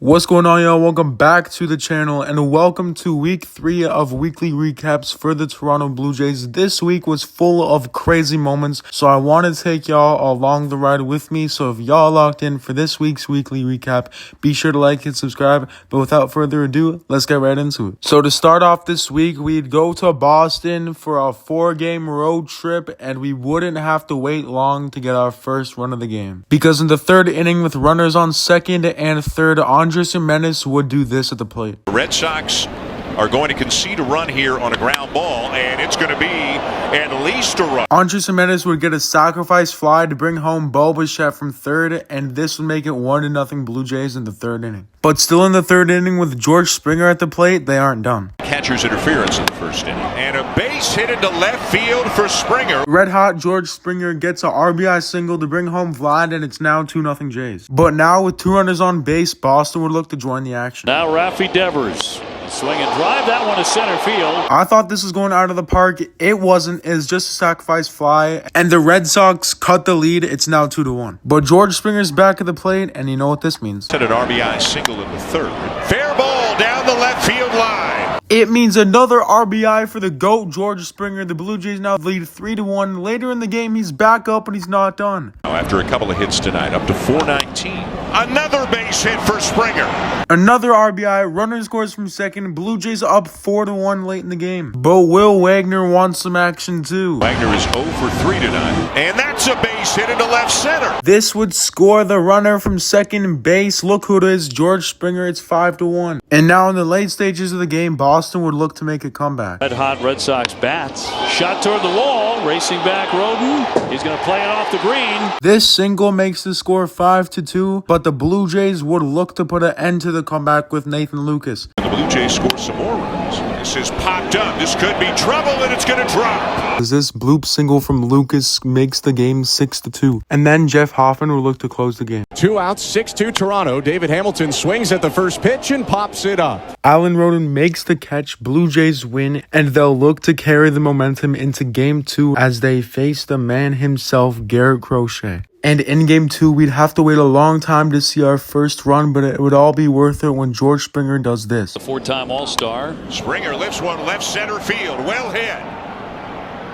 What's going on, y'all? Welcome back to the channel and welcome to week 3 of weekly recaps for the Toronto Blue Jays. This week was full of crazy moments, so I want to take y'all along the ride with me. So if y'all locked in for this week's weekly recap, be sure to like and subscribe. But without further ado, let's get right into it. So to start off this week, we'd go to Boston for a 4-game road trip and we wouldn't have to wait long to get our first run of the game. Because in the third inning with runners on second and third, Andres Gimenez would do this at the plate. The Red Sox are going to concede a run here on a ground ball, and it's going to be at least a run. Andres Gimenez would get a sacrifice fly to bring home Bo Bichette from third, and this would make it 1-0 Blue Jays in the third inning. But still in the third inning with George Springer at the plate, they aren't done. Catcher's interference in the first inning. And a base hit into left field for Springer. Red hot George Springer gets an RBI single to bring home Vlad, and it's now 2-0 Jays. But now with 2 runners on base, Boston would look to join the action. Now Rafi Devers. Swing and drive that one to center field. I thought this was going out of the park. It wasn't. It's just a sacrifice fly. And the Red Sox cut the lead. It's now 2-1. But George Springer's back at the plate, and you know what this means. Hit an RBI single in the third. Fair ball down the left field line. It means another RBI for the GOAT, George Springer. The Blue Jays now lead 3-1. Later in the game, he's back up, and he's not done. Now after a couple of hits tonight, up to 419. Another base hit for Springer. Another RBI. Runner scores from second. Blue Jays up 4-1 late in the game. But Will Wagner wants some action too. Wagner is 0 for 3 tonight. And that's a base hit into left center. This would score the runner from second base. Look who it is, George Springer. It's 5-1. And now in the late stages of the game, Boston would look to make a comeback. Red hot Red Sox bats. Shot toward the wall. Racing back Roden. He's going to play it off the green. This single makes the score 5-2, but the Blue Jays would look to put an end to the comeback with Nathan Lucas. The Blue Jays score some more runs. This is popped up. This could be trouble, and it's going to drop. This bloop single from Lucas makes the game 6-2. And then Jeff Hoffman will look to close the game. 2 outs, 6-2 Toronto. David Hamilton swings at the first pitch and pops it up. Alan Roden makes the catch. Blue Jays win, and they'll look to carry the momentum into Game 2 as they face the man himself, Garrett Crochet. And in Game 2, we'd have to wait a long time to see our first run, but it would all be worth it when George Springer does this. The 4-time All-Star. Springer lifts one left center field. Well hit.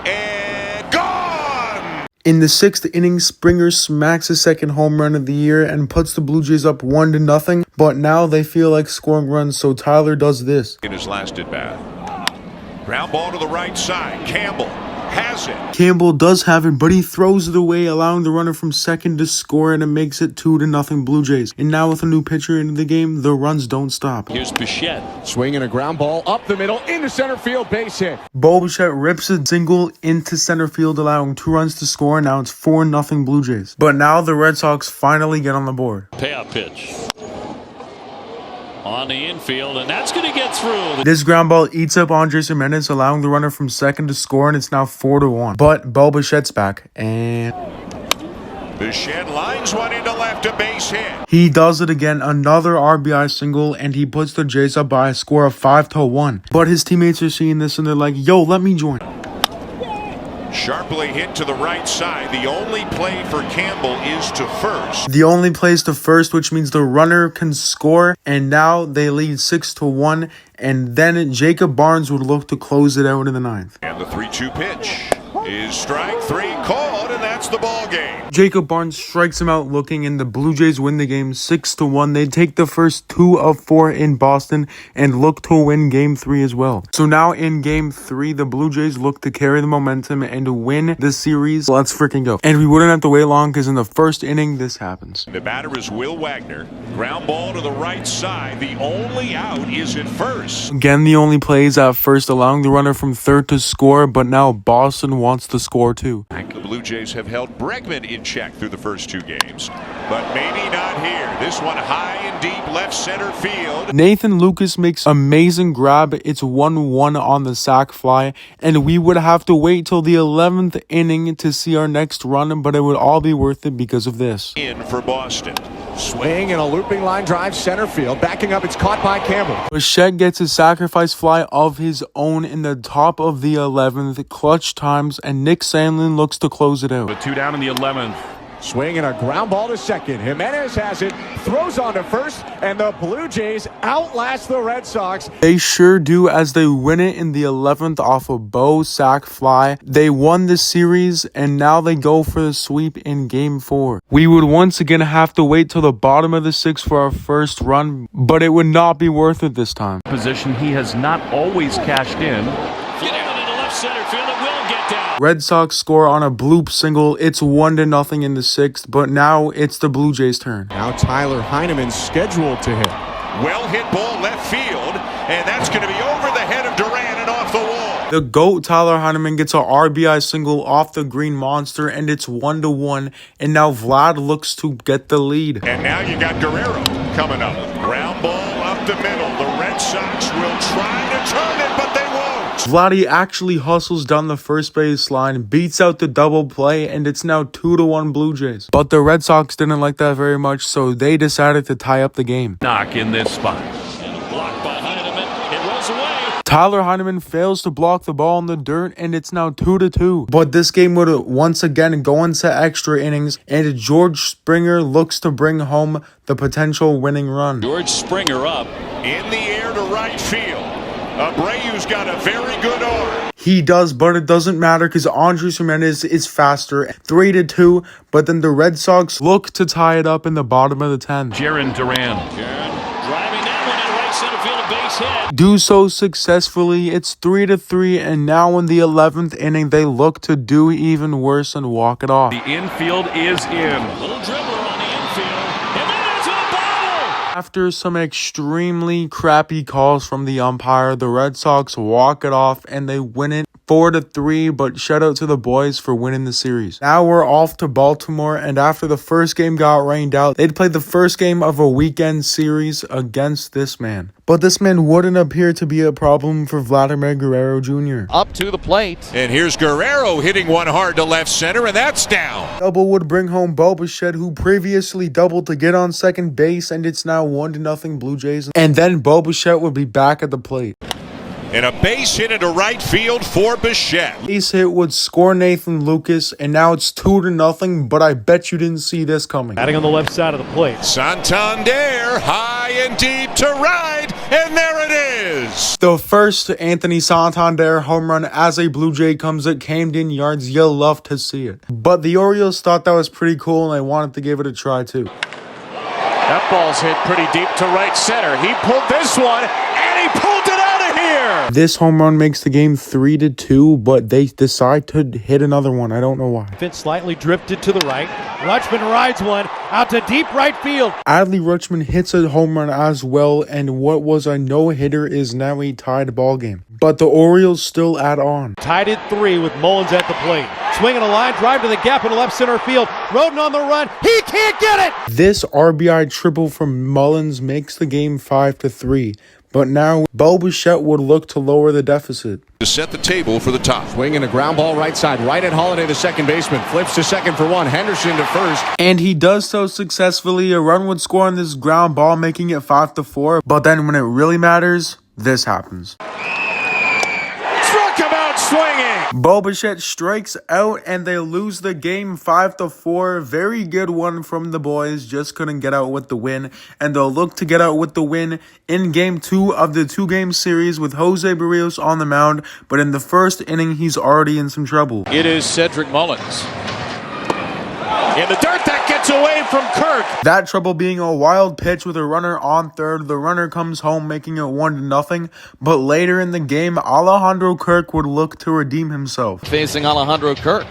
And gone! In the 6th inning, Springer smacks his second home run of the year and puts the Blue Jays up 1-0, but now they feel like scoring runs, so Tyler does this. In his last at-bat. Ground ball to the right side. Campbell has it. Campbell does have it, but he throws it away, allowing the runner from second to score, and it makes it 2-0 Blue Jays. And now with a new pitcher into the game, the runs don't stop. Here's Bichette. Swinging a ground ball up the middle into center field, base hit. Bo Bichette rips a single into center field, allowing 2 runs to score. Now it's 4-0 Blue Jays. But now the Red Sox finally get on the board. Payout pitch. On the infield, and that's going to get through. This ground ball eats up Andres Gimenez, allowing the runner from second to score, and it's now 4-1. But Bo Bichette's back, and Bichette lines one into left, a base hit. he does it again, another RBI single, and he puts the Jays up by a score of 5-1. But his teammates are seeing this, and they're like, yo, let me join. Sharply hit to the right side. The only play for Campbell is to first. The only plays to first, which means the runner can score, and now they lead 6-1, and then Jacob Barnes would look to close it out in the 9th. And the 3-2 pitch is strike 3 called, and that's the ball game. Jacob Barnes strikes him out looking, and the Blue Jays win the game 6-1. They take the first 2 of 4 in Boston and look to win Game 3 as well. So now in Game 3, the Blue Jays look to carry the momentum and to win the series. Let's freaking go. And we wouldn't have to wait long because in the first inning, this happens. The batter is Will Wagner. Ground ball to the right side. The only out is at first. Again, the only play is at first, allowing the runner from third to score, but now Boston wants to score too. The Blue Jays have held Bregman in check through the first 2 games, but maybe not here. This one high and deep left center field. Nathan Lucas makes amazing grab. It's 1-1 on the sac fly, and we would have to wait till the 11th inning to see our next run, but it would all be worth it because of this. In for Boston. Swing and a looping line drive center field. Backing up, it's caught by Campbell. Bichette gets a sacrifice fly of his own in the top of the 11th, clutch times, and Nick Sandlin looks to close it out. With 2 down in the 11th. Swing and a ground ball to second. Jimenez has it, throws on to first, and the Blue Jays outlast the Red Sox. They sure do, as they win it in the 11th off a Bo sack fly. They won the series, and now they go for the sweep in Game 4. We would once again have to wait till the bottom of the 6th for our first run, but it would not be worth it this time. Position he has not always cashed in. Get out into left center field. It will get down. Red Sox score on a bloop single. It's 1-0 in the 6th, but now it's the Blue Jays' turn. Now Tyler Heineman scheduled to hit. Well hit ball left field, and that's going to be over the head of Duran and off the wall. The GOAT Tyler Heineman gets a RBI single off the Green Monster, and it's 1-1, and now Vlad looks to get the lead. And now you got Guerrero coming up. Ground ball up the middle. The Red Sox will try to turn it, but they won't. Vladdy actually hustles down the first base line, beats out the double play, and it's now 2-1 Blue Jays. But the Red Sox didn't like that very much, so they decided to tie up the game. Knock in this spot. And blocked by Heineman. It rolls away. Tyler Heineman fails to block the ball in the dirt, and it's now 2-2. But this game would once again go into extra innings, and George Springer looks to bring home the potential winning run. George Springer up. In the air to right field. Abreu's got a very good arm. He does, but it doesn't matter because Andres Jimenez is faster, 3-2. But then the Red Sox look to tie it up in the bottom of the 10th. Jaron Duran. Driving that one in right center field, a base hit. Do so successfully. It's 3-3, and now in the 11th inning, they look to do even worse and walk it off. The infield is in. Little dribbler on the infield. And then it's a ball. After some extremely crappy calls from the umpire, the Red Sox walk it off and they win it 4-3, but shout out to the boys for winning the series. Now we're off to Baltimore, and after the first game got rained out, they'd play the first game of a weekend series against this man. But this man wouldn't appear to be a problem for Vladimir Guerrero Jr. Up to the plate. And here's Guerrero hitting one hard to left center, and that's down. Double would bring home Bo Bichette, who previously doubled to get on second base, and it's now 1-0 Blue Jays. And then Bo Bichette would be back at the plate. And a base hit into right field for Bichette. Base hit would score Nathan Lucas, and now it's 2-0, but I bet you didn't see this coming. Batting on the left side of the plate. Santander, high and deep to right, and there it is. The first Anthony Santander home run as a Blue Jay comes at Camden Yards. You'll love to see it. But the Orioles thought that was pretty cool, and they wanted to give it a try too. That ball's hit pretty deep to right center. He pulled this one, and he pulled it out of here. This home run makes the game 3-2, but they decide to hit another one. I don't know why. Fitz slightly drifted to the right. Rutschman rides one out to deep right field. Adley Rutschman hits a home run as well, and what was a no-hitter is now a tied ball game. But the Orioles still add on. Tied at 3 with Mullins at the plate. Swinging a line drive to the gap in left center field. Roden on the run. He can't get it. This RBI triple from Mullins makes the game 5-3. But now, Bo Bichette would look to lower the deficit. To set the table for the top. Swing and a ground ball right side. Right at Holiday, the second baseman. Flips to second for one. Henderson to first. And he does so successfully. A run would score on this ground ball, making it 5-4. But then when it really matters, this happens. Struck him out swinging. Bo Bichette strikes out, and they lose the game 5-4. Very good one from the boys. Just couldn't get out with the win. And they'll look to get out with the win in Game 2 of the 2-game series with Jose Barrios on the mound. But in the first inning, he's already in some trouble. It is Cedric Mullins. In the dirt, that gets away from Kirk. That trouble being a wild pitch with a runner on third. The runner comes home, making it 1-0. But later in the game, Alejandro Kirk would look to redeem himself. Facing Alejandro Kirk.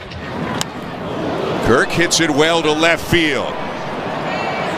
Kirk hits it well to left field.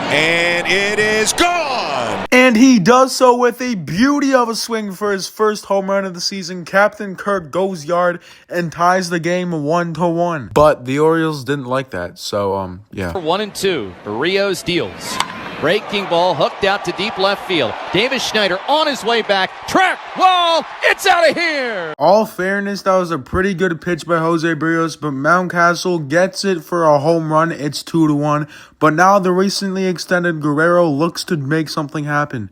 And it is gone. And he does so with a beauty of a swing for his first home run of the season. Captain Kirk goes yard and ties the game 1-1. But the Orioles didn't like that, so yeah. 1-2. Barrios deals. Breaking ball hooked out to deep left field. Davis Schneider on his way back. Track wall. It's out of here. All fairness, that was a pretty good pitch by Jose Barrios, but Mountcastle gets it for a home run. It's 2-1. But now the recently extended Guerrero looks to make something happen.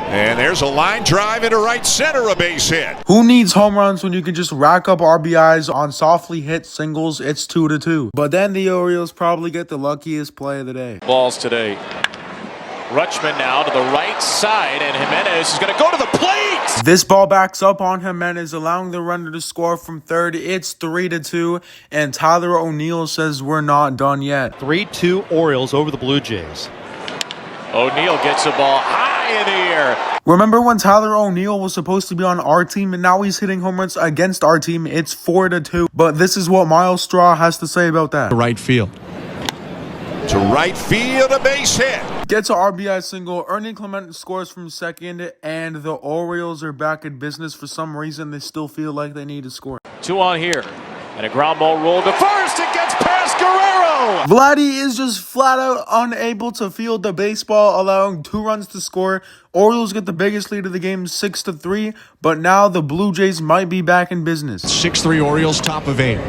And there's a line drive into right center, a base hit. Who needs home runs when you can just rack up RBIs on softly hit singles? It's 2-2. But then the Orioles probably get the luckiest play of the day. Balls today. Rutschman now to the right side, and Jimenez is going to go to the plate. This ball backs up on Jimenez, allowing the runner to score from third. It's 3-2, and Tyler O'Neill says we're not done yet. 3-2 Orioles over the Blue Jays. O'Neill gets the ball high in the air. Remember when Tyler O'Neill was supposed to be on our team and now he's hitting home runs against our team? It's 4-2. But this is what Miles Straw has to say about that. Right field. To right field, a base hit. Gets an RBI single. Ernie Clement scores from second, and the Orioles are back in business. For some reason, they still feel like they need to score. 2 on here, and a ground ball rolled to first. It gets past Guerrero. Vladdy is just flat out unable to field the baseball, allowing 2 runs to score. Orioles get the biggest lead of the game, 6-3, but now the Blue Jays might be back in business. 6-3 Orioles, top of 8.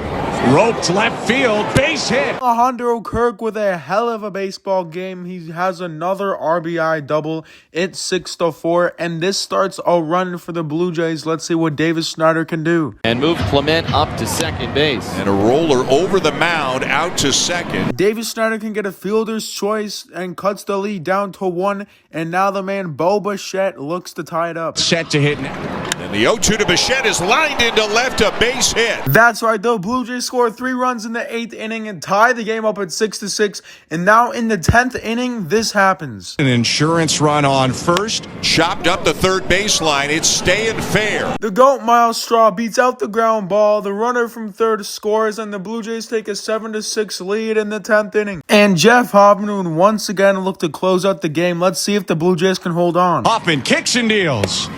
Roped left field, base hit. Alejandro Kirk with a hell of a baseball game. He has another RBI double. It's 6-4, and this starts a run for the Blue Jays. Let's see what Davis Schneider can do. And move Clement up to second base. And a roller over the mound out to second. Davis Schneider can get a fielder's choice and cuts the lead down to 1, and now the man Bo Bichette looks to tie it up. Set to hit now. And the 0-2 to Bichette is lined into left, a base hit. That's right, the Blue Jays score 3 runs in the 8th inning and tie the game up at 6-6. And now in the 10th inning, this happens. An insurance run on first. Chopped up the third baseline. It's staying fair. The GOAT Miles Straw beats out the ground ball. The runner from third scores, and the Blue Jays take a 7-6 lead in the 10th inning. And Jeff Hoffman would once again look to close out the game. Let's see if the Blue Jays can hold on. Hoffman kicks and deals.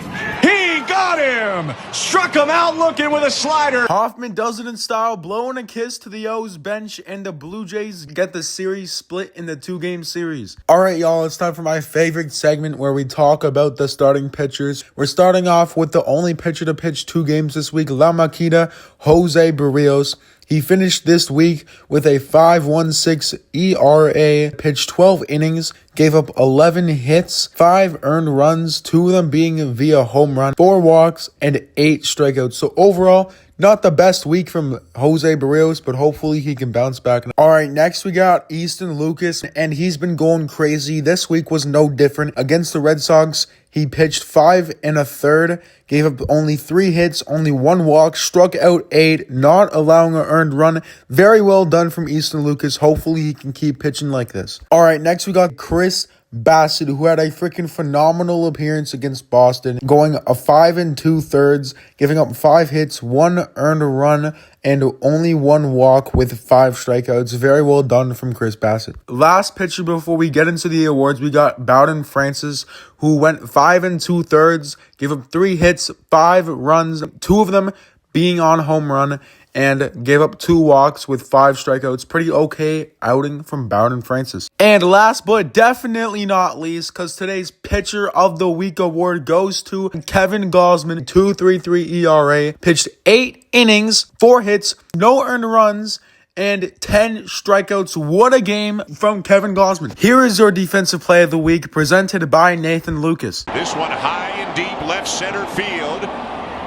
He got him. Struck him out looking with a slider. Hoffman does it in style, blowing a kiss to the O's bench, and the Blue Jays get the series split in the 2-game series. Alright, y'all, it's time for my favorite segment where we talk about the starting pitchers. We're starting off with the only pitcher to pitch 2 games this week, La Maquita, Jose Berrios. He finished this week with a 5.16 ERA, pitched 12 innings, gave up 11 hits, 5 earned runs, 2 of them being via home run, 4 walks, and 8 strikeouts. So overall, not the best week from Jose Berrios, but hopefully he can bounce back. All right, next we got Easton Lucas, and he's been going crazy. This week was no different. Against the Red Sox, he pitched 5 1/3, gave up only 3 hits, only 1 walk, struck out 8, not allowing an earned run. Very well done from Easton Lucas. Hopefully he can keep pitching like this. All right, next we got Chris Bassett, who had a freaking phenomenal appearance against Boston, going a 5 2/3, giving up 5 hits, 1 earned run, and only 1 walk with 5 strikeouts. Very well done from Chris Bassett. Last pitcher before we get into the awards, we got Bowden Francis, who went 5 2/3, gave up 3 hits, 5 runs, 2 of them being on home run, and gave up 2 walks with 5 strikeouts. Pretty okay outing from Bowden Francis. And last but definitely not least, because today's Pitcher of the Week award goes to Kevin Gausman, 2.33 ERA, pitched 8 innings, 4 hits, no earned runs, and 10 strikeouts. What a game from Kevin Gausman. Here is your Defensive Play of the Week, presented by Nathan Lucas. This one high and deep left center field.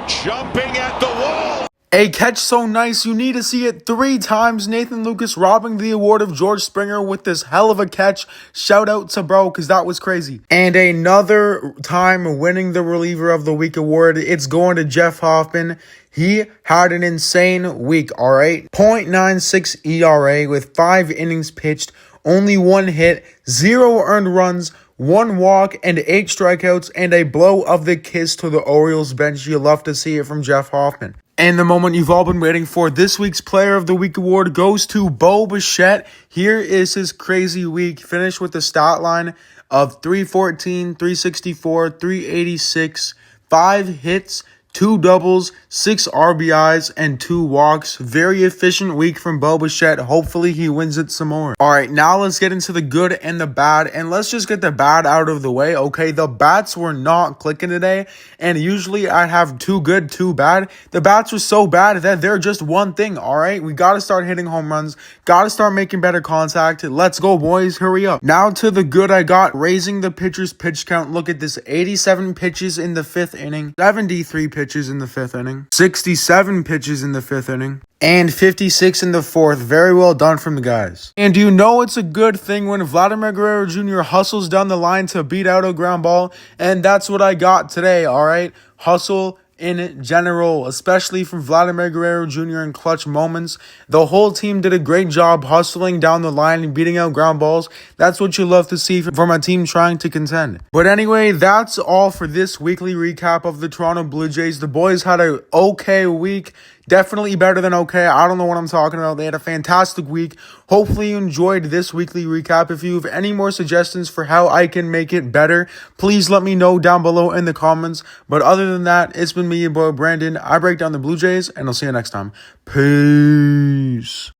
Jumping at the wall. A catch so nice, you need to see it 3 times. Nathan Lucas robbing the award of George Springer with this hell of a catch. Shout out to bro, because that was crazy. And another time winning the Reliever of the Week award, it's going to Jeff Hoffman. He had an insane week, all right? 0.96 ERA with 5 innings pitched, only 1 hit, 0 earned runs, 1 walk, and 8 strikeouts, and a blow of the kiss to the Orioles bench. You love to see it from Jeff Hoffman. And the moment you've all been waiting for, this week's Player of the Week award goes to Bo Bichette. Here is his crazy week. Finished with a stat line of 314, 364, 386, 5 hits, 2 doubles, 6 RBIs, and 2 walks. Very efficient week from Bo Bichette. Hopefully he wins it some more. All right, now let's get into the good and the bad, and let's just get the bad out of the way, okay? The bats were not clicking today, and usually I have 2 good, 2 bad. The bats were so bad that they're just one thing, all right? We got to start hitting home runs, got to start making better contact. Let's go, boys. Hurry up. Now to the good I got, raising the pitcher's pitch count. Look at this, 87 pitches in the 5th inning, 73 pitches in the 5th inning, 67 pitches in the 5th inning, and 56 in the 4th. Very well done from the guys. And you know it's a good thing when Vladimir Guerrero Jr. hustles down the line to beat out a ground ball, and that's what I got today, all right? Hustle in general, especially from Vladimir Guerrero Jr. in clutch moments. The whole team did a great job hustling down the line and beating out ground balls. That's what you love to see from a team trying to contend. But anyway, that's all for this weekly recap of the Toronto Blue Jays. The boys had an okay week. Definitely better than okay. I don't know what I'm talking about. They had a fantastic week. Hopefully you enjoyed this weekly recap. If you have any more suggestions for how I can make it better, please let me know down below in the comments. But other than that, it's been me, your boy Brandon. I break down the Blue Jays, and I'll see you next time. Peace.